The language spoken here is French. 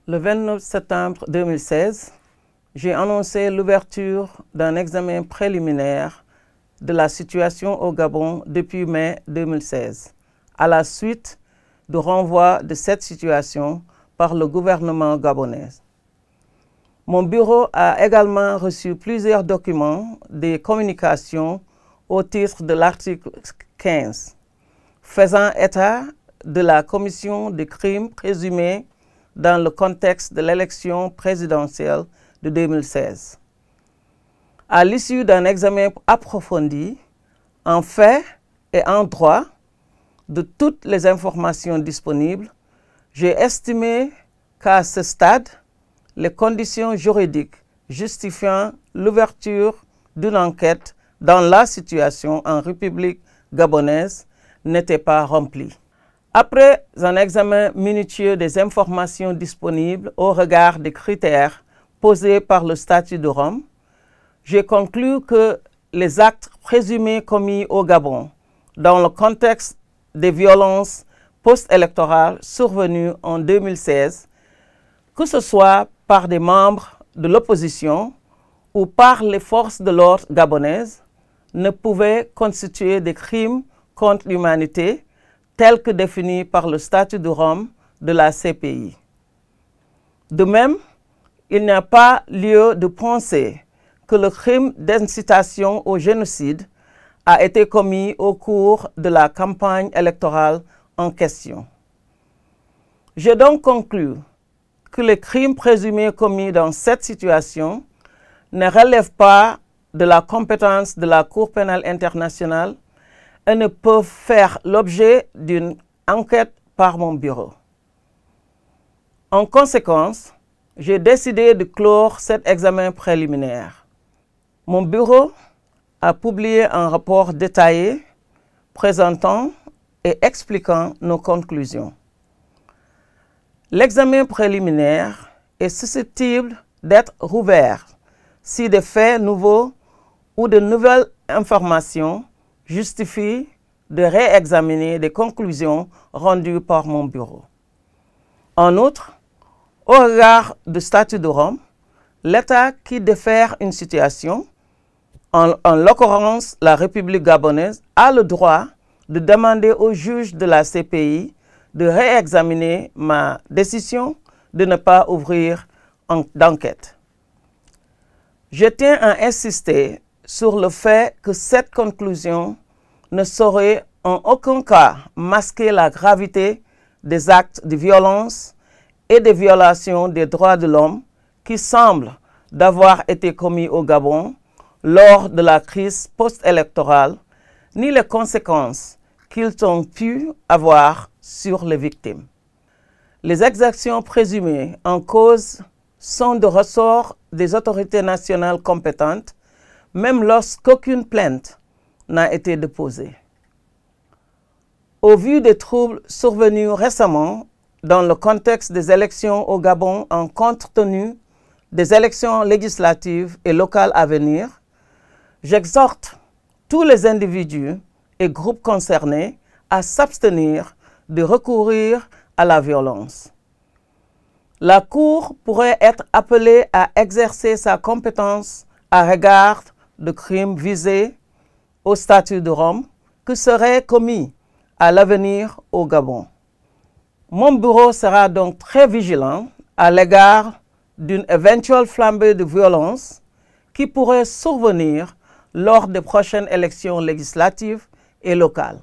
Le 29 septembre 2016, j'ai annoncé l'ouverture d'un examen préliminaire de la situation au Gabon depuis mai 2016, à la suite du renvoi de cette situation par le gouvernement gabonais. Mon bureau a également reçu plusieurs documents de communication au titre de l'article 15, faisant état de la commission des crimes présumés dans le contexte de l'élection présidentielle de 2016. À l'issue d'un examen approfondi, en fait et en droit, de toutes les informations disponibles, j'ai estimé qu'à ce stade, les conditions juridiques justifiant l'ouverture d'une enquête dans la situation en République gabonaise n'étaient pas remplies. Après un examen minutieux des informations disponibles au regard des critères posés par le statut de Rome, j'ai conclu que les actes présumés commis au Gabon dans le contexte des violences post-électorales survenues en 2016, que ce soit par des membres de l'opposition ou par les forces de l'ordre gabonaises, ne pouvaient constituer des crimes contre l'humanité tels que définis par le statut de Rome de la CPI. De même, il n'y a pas lieu de penser que le crime d'incitation au génocide a été commis au cours de la campagne électorale en question. J'ai donc conclu que les crimes présumés commis dans cette situation ne relèvent pas de la compétence de la Cour pénale internationale et ne peuvent faire l'objet d'une enquête par mon bureau. En conséquence, j'ai décidé de clore cet examen préliminaire. Mon bureau a publié un rapport détaillé présentant et expliquant nos conclusions. L'examen préliminaire est susceptible d'être rouvert si des faits nouveaux ou de nouvelles informations justifient de réexaminer des conclusions rendues par mon bureau. En outre, au regard du statut de Rome, l'État qui défère une situation, en l'occurrence la République gabonaise, a le droit de demander au juge de la CPI de réexaminer ma décision de ne pas ouvrir d'enquête. Je tiens à insister sur le fait que cette conclusion ne saurait en aucun cas masquer la gravité des actes de violence et de violation des droits de l'homme qui semblent d'avoir été commis au Gabon lors de la crise post-électorale, ni les conséquences qu'ils ont pu avoir sur les victimes. Les exactions présumées en cause sont de ressort des autorités nationales compétentes, même lorsqu'aucune plainte n'a été déposée. Au vu des troubles survenus récemment dans le contexte des élections au Gabon en compte tenu des élections législatives et locales à venir, j'exhorte tous les individus et groupes concernés à s'abstenir de recourir à la violence. La Cour pourrait être appelée à exercer sa compétence à regard de crimes visés au statut de Rome qui seraient commis à l'avenir au Gabon. Mon bureau sera donc très vigilant à l'égard d'une éventuelle flambée de violence qui pourrait survenir lors des prochaines élections législatives et locales.